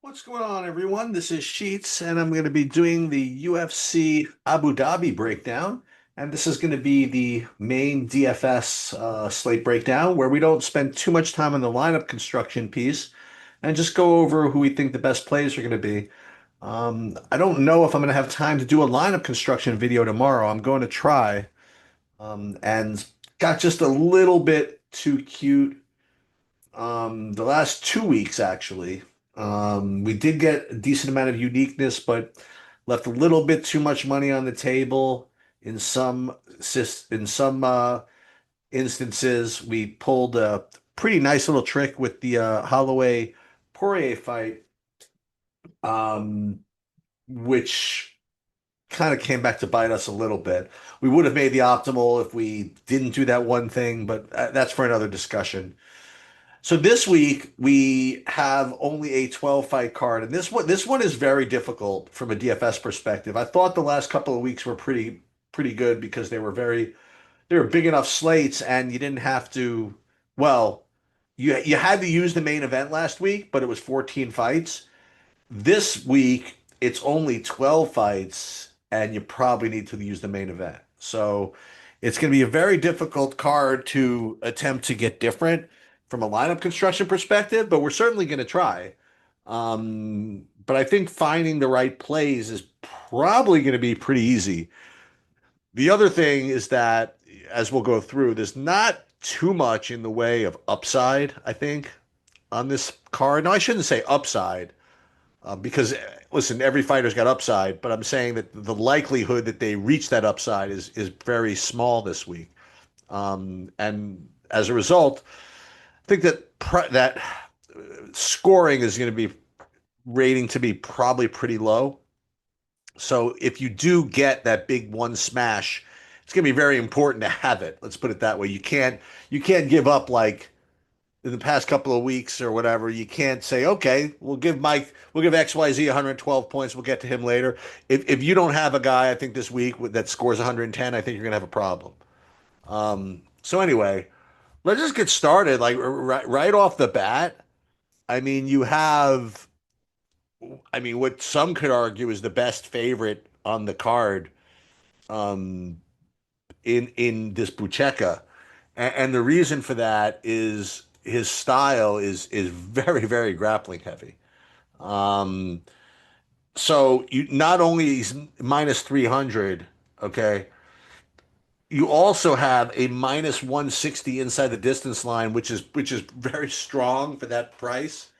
What's going on, everyone? This is Sheets, and I'm going to be doing the UFC Abu Dhabi breakdown. And this is going to be the main DFS slate breakdown, where we don't spend too much time on the lineup construction piece and just go over who we think the best plays are going to be. I don't know if I'm going to have time to do a lineup construction video tomorrow. I'm going to try, and got just a little bit too cute the last 2 weeks, actually. We did get a decent amount of uniqueness, but left a little bit too much money on the table in some instances. We pulled a pretty nice little trick with the Holloway Poirier fight, um, which kind of came back to bite us a little bit. We would have made the optimal if we didn't do that one thing, but that's for another discussion. So this week we have only a 12 fight card, and this one is very difficult from a DFS perspective. I thought the last couple of weeks were pretty good because they were big enough slates, and you didn't have to. Well, you had to use the main event last week, but it was 14 fights. This week it's only 12 fights, and you probably need to use the main event. So it's going to be a very difficult card to attempt to get different from a lineup construction perspective, but we're certainly going to try. But I think finding the right plays is probably going to be pretty easy. The other thing is that, as we'll go through, there's not too much in the way of upside, I think, on this card. No, I shouldn't say upside, because listen, every fighter's got upside, but I'm saying that the likelihood that they reach that upside is very small this week. And as a result, I think that scoring is going to be rating to be probably pretty low. So if you do get that big one smash, it's going to be very important to have it. Let's put it that way. You can't give up like in the past couple of weeks or whatever. You can't say, okay, we'll give XYZ 112 points. We'll get to him later. If you don't have a guy, I think this week that scores 110, I think you're going to have a problem. So anyway, let's just get started. Like right off the bat, I mean, what some could argue is the best favorite on the card, um, in this Buchecha, and the reason for that is his style is very very grappling heavy. Um, so you not only he's minus 300, okay, you also have a minus 160 inside the distance line, which is very strong for that price.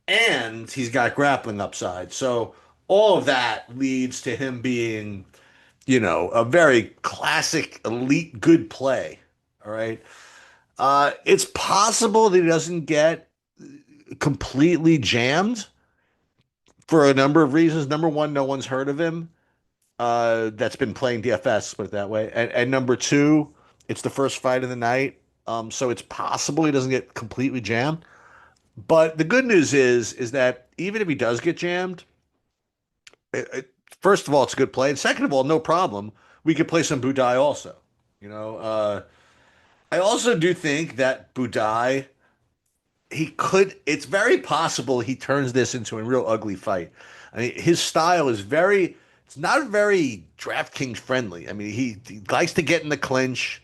And he's got grappling upside. So all of that leads to him being, a very classic elite good play. All right. It's possible that he doesn't get completely jammed for a number of reasons. Number one, no one's heard of him. That's been playing DFS, put it that way. And number two, it's the first fight of the night. So it's possible he doesn't get completely jammed. But the good news is that even if he does get jammed, first of all, it's a good play, and second of all, no problem. We could play some Budai also. You know, I also do think that Budai, he could. It's very possible he turns this into a real ugly fight. I mean, his style is very. It's not very DraftKings friendly. I mean, he likes to get in the clinch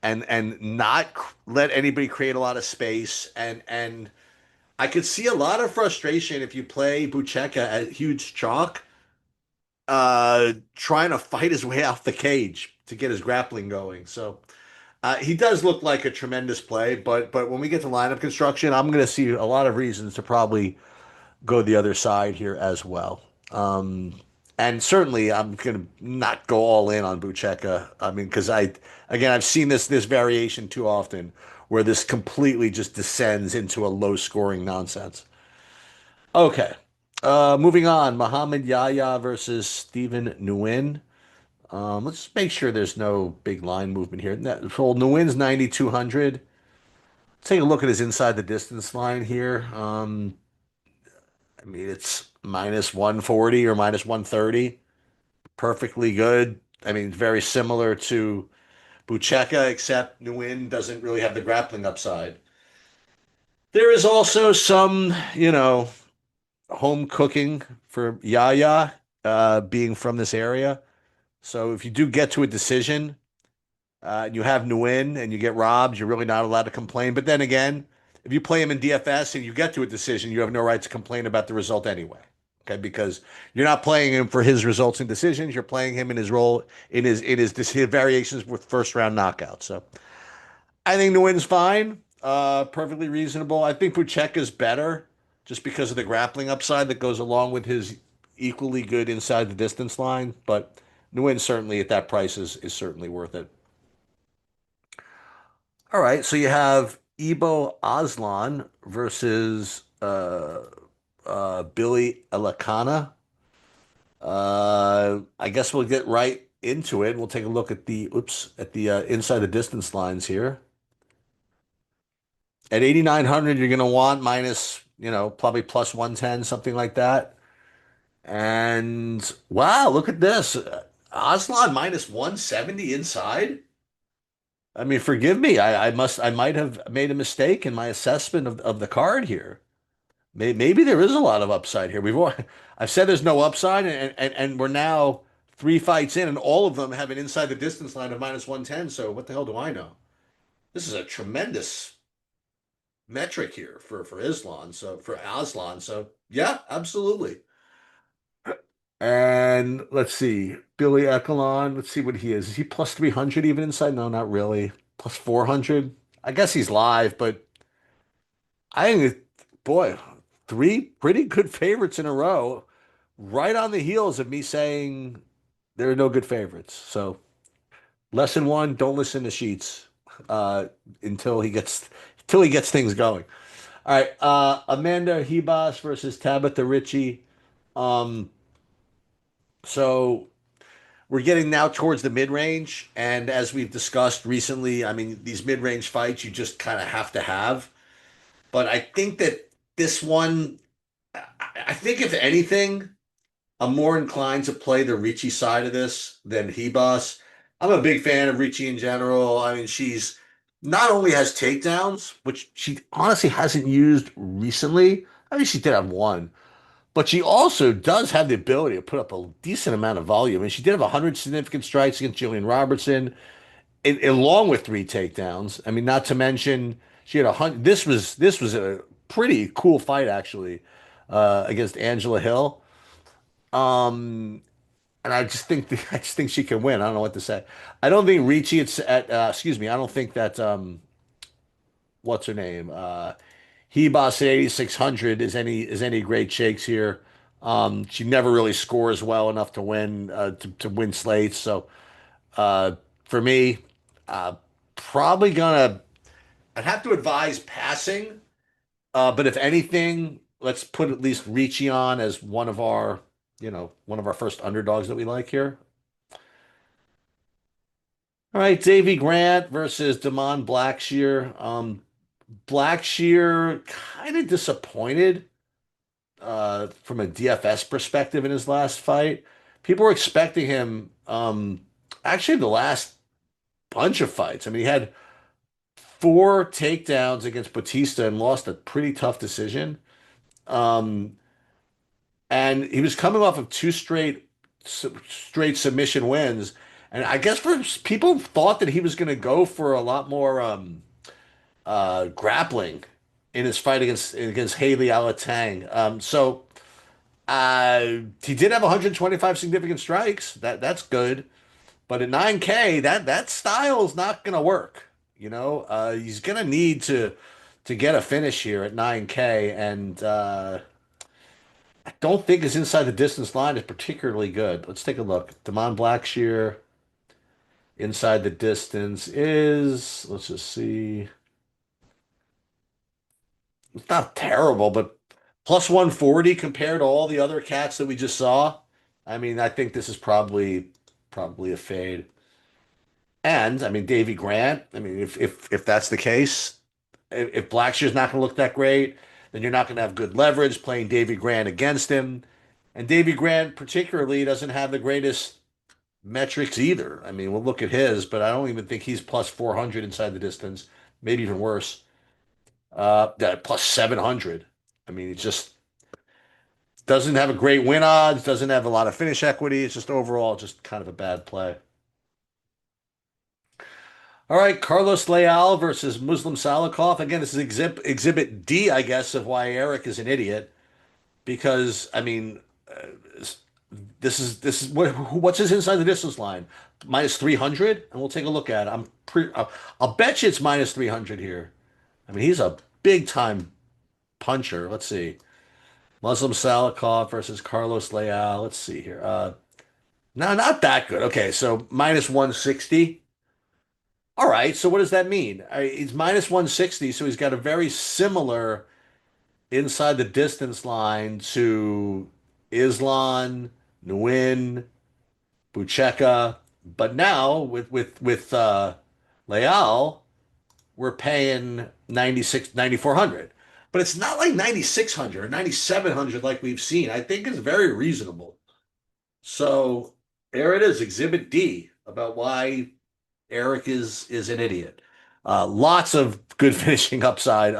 and not let anybody create a lot of space and I could see a lot of frustration if you play Buchecha at huge chalk, trying to fight his way off the cage to get his grappling going. So he does look like a tremendous play, but when we get to lineup construction, I'm going to see a lot of reasons to probably go the other side here as well. And certainly, I'm going to not go all in on Buchecha. I mean, because again, I've seen this variation too often, where this completely just descends into a low scoring nonsense. Okay, moving on. Muhammad Yahya versus Stephen Nguyen. Let's make sure there's no big line movement here. So Nguyen's 9,200. Take a look at his inside the distance line here. I mean, it's minus 140 or minus 130. Perfectly good. I mean, very similar to Buchecha, except Nguyen doesn't really have the grappling upside. There is also some, home cooking for Yaya, being from this area. So if you do get to a decision, and you have Nguyen and you get robbed, you're really not allowed to complain. But then again, if you play him in DFS and you get to a decision, you have no right to complain about the result anyway. Okay, because you're not playing him for his results and decisions. You're playing him in his role his variations with first round knockouts. So I think Nguyen's fine, perfectly reasonable. I think Pucheka's better just because of the grappling upside that goes along with his equally good inside the distance line. But Nguyen certainly at that price is certainly worth it. All right, so you have Ibo Aslan versus Billy Elakana. I guess we'll get right into it. We'll take a look at the inside the distance lines here. At 8,900, you're going to want minus, probably plus 110, something like that. And wow, look at this. Aslan minus 170 inside. I mean, forgive me. I might have made a mistake in my assessment of the card here. Maybe there is a lot of upside here. I've said there's no upside, and we're now three fights in, and all of them have an inside the distance line of minus 110. So what the hell do I know? This is a tremendous metric here for Islam. So for Aslan. So yeah, absolutely. And let's see, Billy Echelon. Let's see what he is. Is he plus 300 even inside? No, not really. Plus 400. I guess he's live, but I think, boy, three pretty good favorites in a row, right on the heels of me saying there are no good favorites. So lesson one: don't listen to Sheets uh, until he gets things going. All right, Amanda Hebas versus Tabitha Ritchie. Um, so we're getting now towards the mid-range, and as we've discussed recently, I mean, these mid-range fights you just kind of have to have. But I think that this one, I think if anything, I'm more inclined to play the Ricci side of this than Hebas. I'm a big fan of Ricci in general. I mean, she's not only has takedowns, which she honestly hasn't used recently. I mean, she did have one, but she also does have the ability to put up a decent amount of volume. And she did have 100 significant strikes against Jillian Robertson, along with three takedowns. I mean, not to mention she had 100. This was a pretty cool fight actually, against Angela Hill. Um, and I just think she can win. I don't know what to say. I don't think Ricci it's at excuse me. I don't think that what's her name? Hebos at 8,600 is any great shakes here. She never really scores well enough to win to win slates. So uh, for me, uh, probably gonna I'd have to advise passing. But if anything, let's put at least Ricci on as one of our first underdogs that we like here. All right, Davy Grant versus Damon Blackshear. Blackshear kind of disappointed from a DFS perspective in his last fight. People were expecting him actually the last bunch of fights. I mean, he had four takedowns against Batista and lost a pretty tough decision. Um, and he was coming off of two straight submission wins. And I guess for people thought that he was going to go for a lot more grappling in his fight against Haley Alatang. He did have 125 significant strikes. That's good. But at 9K, that style is not going to work. He's going to need to get a finish here at 9K, and I don't think his inside the distance line is particularly good. Let's take a look. Damon Blackshear inside the distance is, let's just see. It's not terrible, but plus 140 compared to all the other cats that we just saw. I mean, I think this is probably a fade. And I mean, Davy Grant. I mean, if that's the case, if Blackshear's not going to look that great, then you're not going to have good leverage playing Davy Grant against him. And Davy Grant particularly doesn't have the greatest metrics either. I mean, we'll look at his, but I don't even think he's plus 400 inside the distance. Maybe even worse. Yeah, plus 700. I mean, it's just Doesn't have a great win odds, doesn't have a lot of finish equity. It's just overall just kind of a bad play. All right, Carlos Leal versus Muslim Salikov. Again, this is exhibit D, I guess, of why Eric is an idiot. Because I mean, uh, this is what's his inside the distance line? Minus 300, and we'll take a look at it. I'll bet you it's minus 300 here. I mean, he's a big time puncher. Let's see. Muslim Salikov versus Carlos Leal. Let's see here. No, not that good. Okay, so minus 160. All right, so what does that mean? He's minus 160, so he's got a very similar inside the distance line to Islan, Nguyen, Bucheka. But now with Leal, we're paying 9,400. But it's not like 9,600 or 9,700 like we've seen. I think it's very reasonable. So there it is, Exhibit D about why Eric is an idiot. Lots of good finishing upside,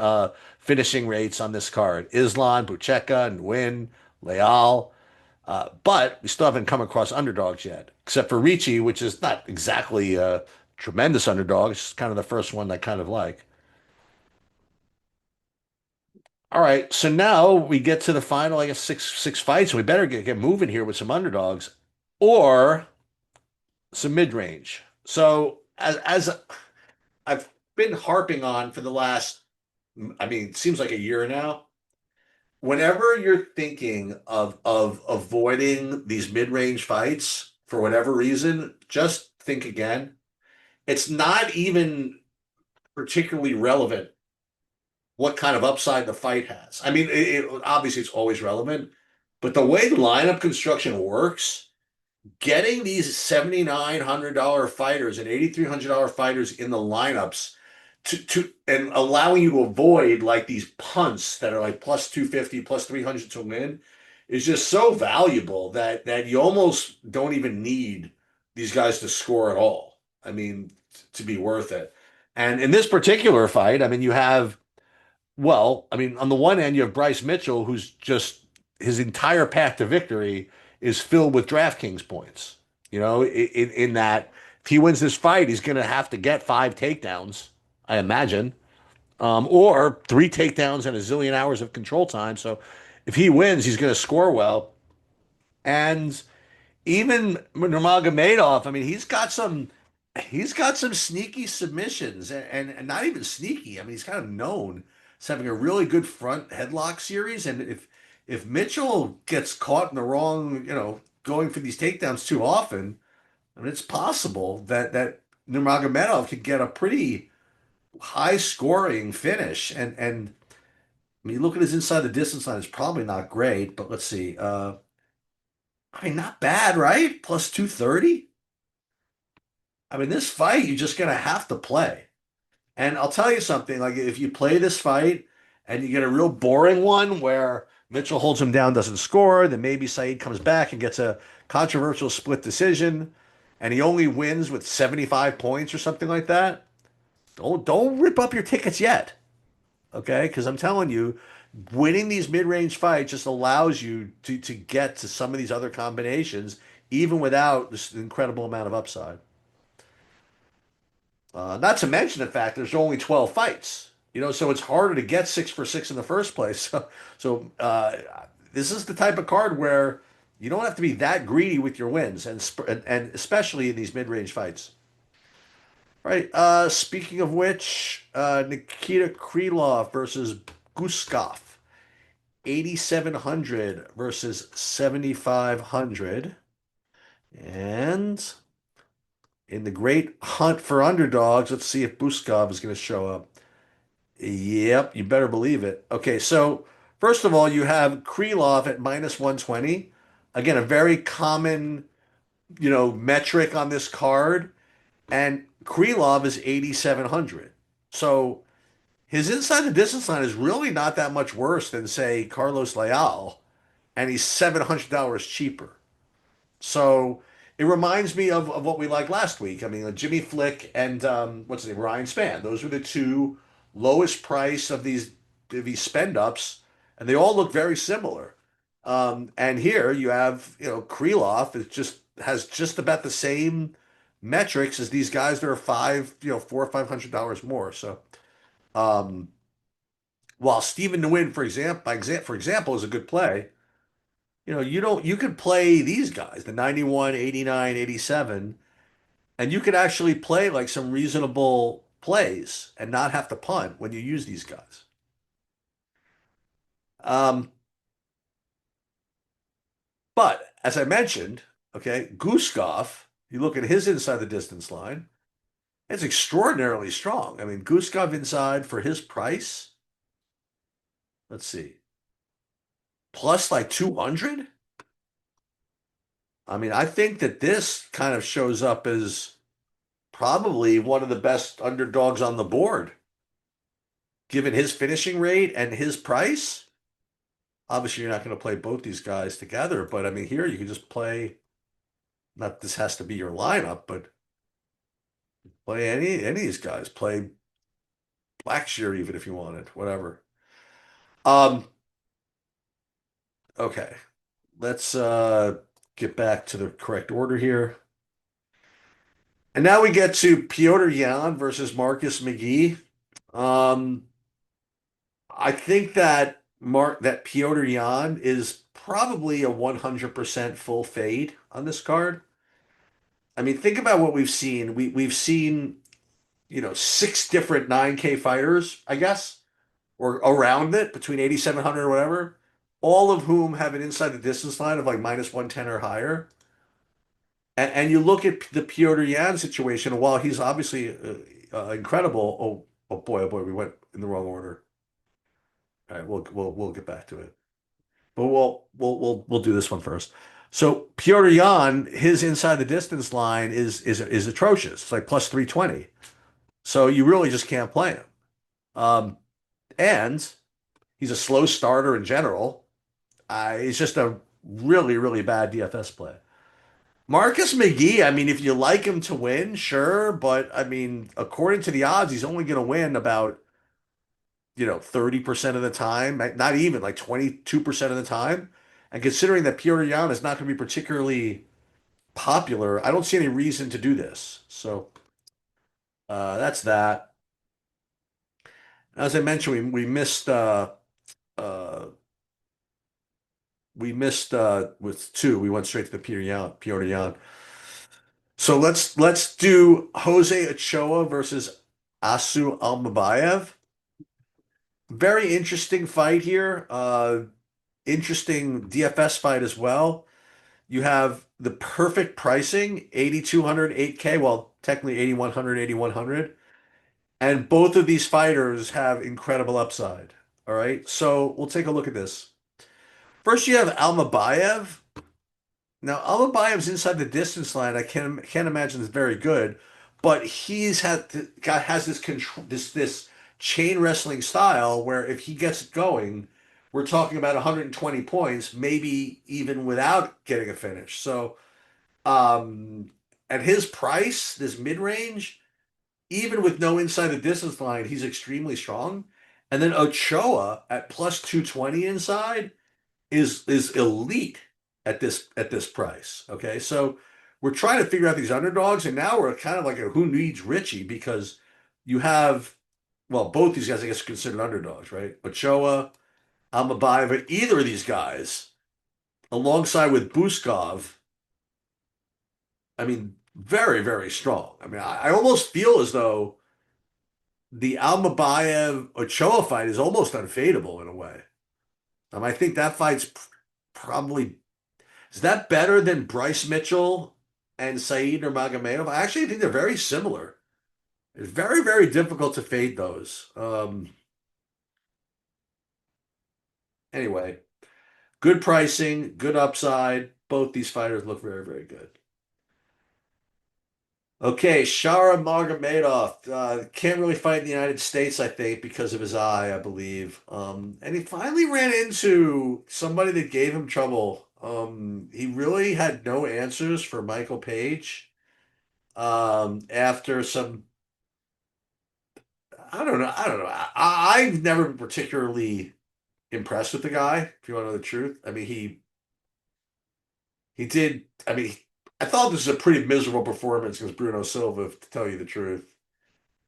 finishing rates on this card. Islan, Bucheka, Nguyen, Leal. But we still haven't come across underdogs yet, except for Ricci, which is not exactly a tremendous underdog. It's kind of the first one I kind of like. All right, so now we get to the final, I guess, six fights. We better get moving here with some underdogs or some mid range. So as I've been harping on for the last, I mean, it seems like a year now. Whenever you're thinking of avoiding these mid-range fights for whatever reason, just think again. It's not even particularly relevant what kind of upside the fight has. I mean, obviously it's always relevant, but the way the lineup construction works, getting these $7,900 fighters and $8,300 fighters in the lineups to and allowing you to avoid like these punts that are like plus 250, plus 300 to win is just so valuable that you almost don't even need these guys to score at all. I mean, to be worth it. And in this particular fight, I mean, you have well, I mean, on the one end, you have Bryce Mitchell, who's just his entire path to victory is filled with DraftKings points. You know, in that if he wins this fight, he's going to have to get 5 takedowns, I imagine, or 3 takedowns and a zillion hours of control time. So if he wins, he's going to score well. And even Nurmagomedov, I mean, he's got some sneaky submissions and not even sneaky. I mean, he's kind of known as having a really good front headlock series. And if Mitchell gets caught in the wrong, going for these takedowns too often, I mean, it's possible that Nurmagomedov could get a pretty high scoring finish. And I mean, look at his inside the distance line. It's probably not great, but let's see. I mean, not bad, right? Plus 230. I mean, this fight, you're just gonna have to play. And I'll tell you something, like if you play this fight and you get a real boring one where Mitchell holds him down, doesn't score, then maybe Saeed comes back and gets a controversial split decision, and he only wins with 75 points or something like that. Don't rip up your tickets yet, okay? Because I'm telling you, winning these mid-range fights just allows you to get to some of these other combinations, even without this incredible amount of upside. Not to mention the fact there's only 12 fights, so it's harder to get 6 for 6 in the first place. So this is the type of card where you don't have to be that greedy with your wins, and especially in these mid-range fights. Right. Speaking of which, Nikita Krylov versus Guskov, 8,700 versus 7,500, and in the great hunt for underdogs, let's see if Buskov is going to show up. Yep, you better believe it. Okay, so first of all, you have Krylov at minus 120. Again, a very common, metric on this card. And Krylov is 8,700. So his inside the distance line is really not that much worse than, say, Carlos Leal, and he's $700 cheaper. So it reminds me of what we liked last week. I mean, Jimmy Flick and what's his name, Ryan Spann. Those were the two lowest price of these spend ups, and they all look very similar. And here you have, Krylov is just has just about the same metrics as these guys that are four or $500 more. So, um, while Stephen Nguyen, for example, is a good play, you could play these guys, the 91, 89, 87, and you could actually play like some reasonable plays and not have to punt when you use these guys. Um, but as I mentioned, okay, Guskov, you look at his inside the distance line, it's extraordinarily strong. I mean, Guskov inside for his price, let's see, plus like 200. I mean, I think that this kind of shows up as probably one of the best underdogs on the board, given his finishing rate and his price. Obviously, you're not going to play both these guys together, but I mean, here you can just play. Not this has to be your lineup, but play any of these guys. Play Blackshear even if you wanted, whatever. Um, okay, let's get back to the correct order here. And now we get to Piotr Yan versus Marcus McGee. Um, I think that Piotr Yan is probably a 100% full fade on this card. I mean, think about what we've seen. We've seen, six different 9K fighters, I guess, or around it between 8,700 or whatever, all of whom have an inside the distance line of like minus 110 or higher. And you look at the Piotr Yan situation, while he's obviously incredible. Oh boy, we went in the wrong order. All right, we'll get back to it. But we'll do this one first. So Piotr Jan, his inside the distance line is atrocious. It's like plus 320. So you really just can't play him. And he's a slow starter in general. He's just a really, really bad DFS play. Marcus McGee, I mean, if you like him to win, sure, but I mean, according to the odds, he's only going to win about 30% of the time, not even like 22% of the time. And considering that Piotr Jan is not going to be particularly popular, I don't see any reason to do this. So that's that. As I mentioned, uh, we missed with two. We went straight to the Piotr Jan. So let's do Jose Ochoa versus Asu Almabayev. Very interesting fight here. Interesting DFS fight as well. You have the perfect pricing, 8,200, 8K, well, technically 8,100, 8,100. And both of these fighters have incredible upside. All right. So we'll take a look at this. First, you have Almabayev. Now, Almabayev's inside the distance line. I can't imagine is very good, but has this control, this chain wrestling style where if he gets it going, we're talking about 120 points, maybe even without getting a finish. So at his price, this mid-range, even with no inside the distance line, he's extremely strong. And then Ochoa at plus 220 inside is elite at this price. Okay, so we're trying to figure out these underdogs, and now we're kind of like a who needs Richie because you have both these guys I guess are considered underdogs, right? Ochoa, Almabayev, either of these guys alongside with Buskov. I mean, very, very strong. I mean, I almost feel as though the Almabayev Ochoa fight is almost unfadable in a way. I think that fight's probably is that better than Bryce Mitchell and Saeed Nurmagomedov? I actually think they're very similar. It's very, very difficult to fade those. Anyway, good pricing, good upside. Both these fighters look very, very good. Okay, Shara Magomedov can't really fight in the United States, I think, because of his eye, I believe. And he finally ran into somebody that gave him trouble. He really had no answers for Michael Page. After some, I don't know. I've never been particularly impressed with the guy, if you want to know the truth. I mean, he did. I mean, I thought this was a pretty miserable performance against Bruno Silva, to tell you the truth.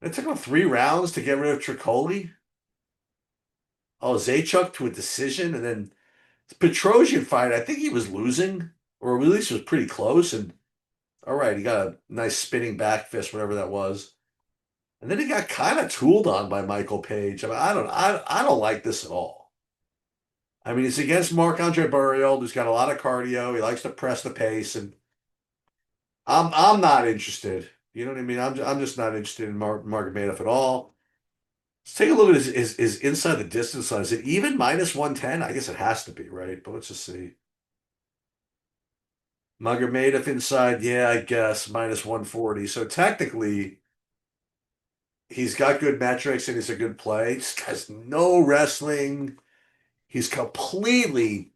It took him 3 rounds to get rid of Tricoli. Oh, Zaychuk to a decision, and then the Petrosian fight. I think he was losing, or at least was pretty close. And all right, he got a nice spinning back fist, whatever that was. And then he got kind of tooled on by Michael Page. I mean, I don't like this at all. I mean, it's against Marc-Andre Barriol, who's got a lot of cardio. He likes to press the pace, and I'm not interested. You know what I mean? I'm just not interested in Mark Madoff at all. Let's take a look at his inside the distance line. Is it even -110? I guess it has to be, right? But let's just see. Magomedov inside, yeah, I guess -140. So technically, he's got good metrics and he's a good play. This guy's no wrestling. He's completely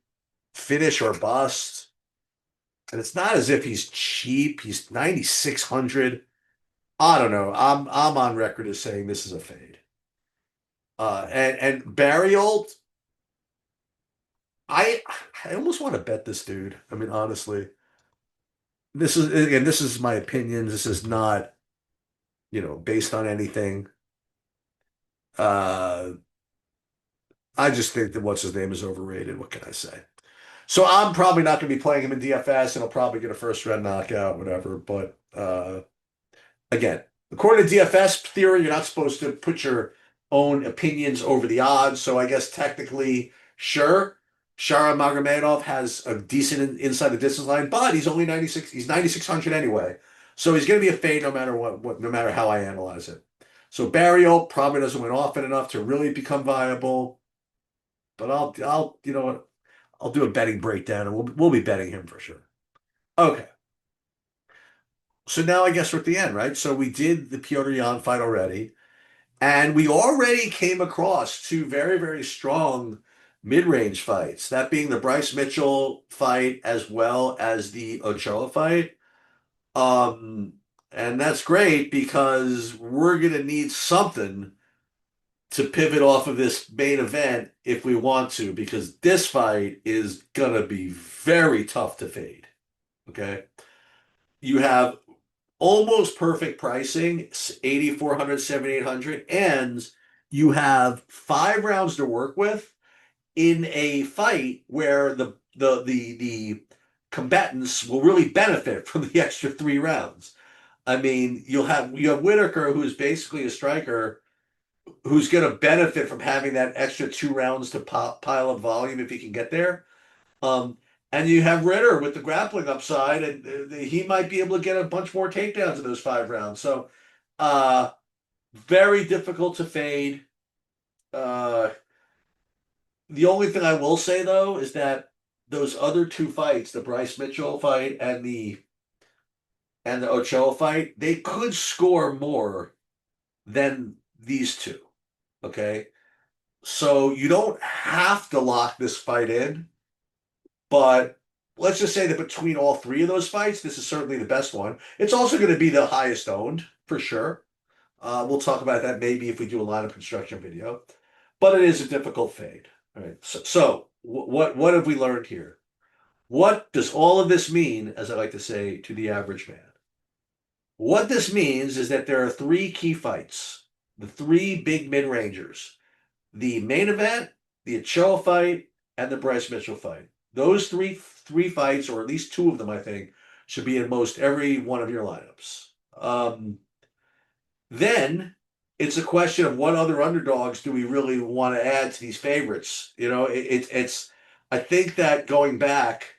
finish or bust. And it's not as if he's cheap. He's 9,600. I don't know. I'm on record as saying this is a fade. And Barry Old, I I almost want to bet this dude. I mean, honestly, this is my opinion. This is not, based on anything. Uh, I just think that what's his name is overrated. What can I say? So I'm probably not going to be playing him in DFS, and I'll probably get a first round knockout, whatever. But again, according to DFS theory, you're not supposed to put your own opinions over the odds. So I guess technically, sure, Shara Magomedov has a decent inside the distance line, but he's only 96. He's 9,600 anyway. So he's going to be a fade no matter what, no matter how I analyze it. So Barrios probably doesn't win often enough to really become viable. But you know what? I'll do a betting breakdown, and we'll be betting him for sure. Okay. So now I guess we're at the end, right? So we did the Piotr Jan fight already. And we already came across two very, very strong mid-range fights, that being the Bryce Mitchell fight as well as the Ochoa fight. Um, and that's great because we're going to need something to pivot off of this main event if we want to, because this fight is going to be very tough to fade. Okay. You have almost perfect pricing, 8,400, 7,800, and you have 5 rounds to work with in a fight where the combatants will really benefit from the extra 3 rounds. I mean, you have Whitaker, who's basically a striker, who's going to benefit from having that extra 2 rounds to pile up volume if he can get there. Um, and you have Ritter with the grappling upside, and he might be able to get a bunch more takedowns in those 5 rounds. So, uh, very difficult to fade. Uh, the only thing I will say though is that those other 2 fights, the Bryce Mitchell fight and the Ochoa fight, they could score more than these two. Okay, so you don't have to lock this fight in. But let's just say that between all 3 of those fights, this is certainly the best one. It's also going to be the highest owned for sure. We'll talk about that maybe if we do a lineup construction video. But it is a difficult fade. All right. So what have we learned here? What does all of this mean, as I like to say, to the average man? What this means is that there are 3 key fights, the 3 big mid-rangers, the main event, the Ochoa fight, and the Bryce Mitchell fight. Those three fights, or at least 2 of them, I think, should be in most every one of your lineups. Then it's a question of what other underdogs do we really want to add to these favorites. It's. I think that going back,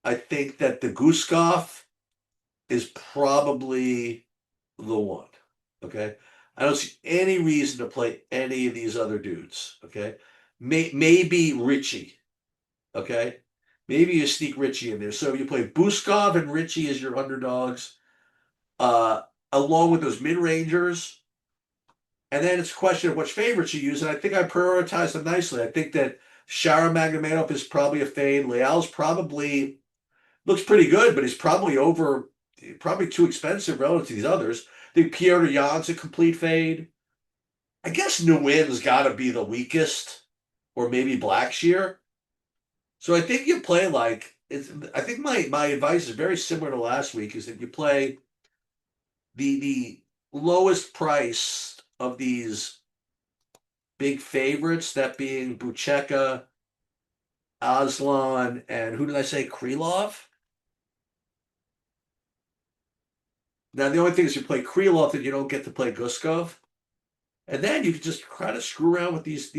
I think that the Guskov is probably the one. Okay, I don't see any reason to play any of these other dudes. Okay, maybe Richie. Okay. Maybe you sneak Richie in there. So you play Buskov and Richie as your underdogs, uh, along with those mid-rangers. And then it's a question of which favorites you use. And I think I prioritize them nicely. I think that Shara Magomedov is probably a fade. Leal's probably looks pretty good, but he's probably probably too expensive relative to these others. I think Piotr Jan's a complete fade. I guess Nguyen's got to be the weakest. or maybe Blackshear. So I think you play like I think my advice is very similar to last week, is that you play the lowest price of these big favorites, that being Bucheka, Aslan, and who did I say? Krylov. Now the only thing is you play Krylov and you don't get to play Guskov. And then you can just kind of screw around with these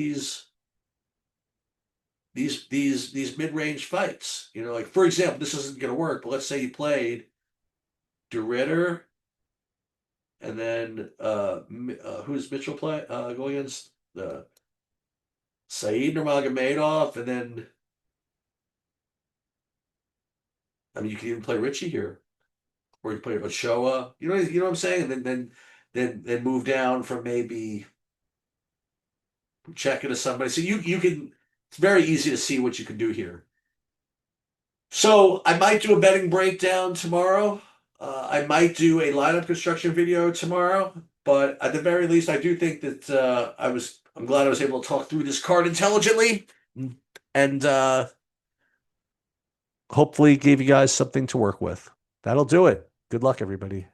mid-range fights. You know, like for example, this isn't going to work, but let's say you played De Ritter, and then who's Mitchell play going against Saeed Nurmagomedov, and then I mean you can even play Richie here, or you play Ochoa. You know what I'm saying? And then move down from maybe checking to somebody. So you can. It's very easy to see what you can do here. So I might do a betting breakdown tomorrow. I might do a lineup construction video tomorrow, but at the very least, I do think that I'm glad I was able to talk through this card intelligently, and hopefully gave you guys something to work with. That'll do it. Good luck, everybody.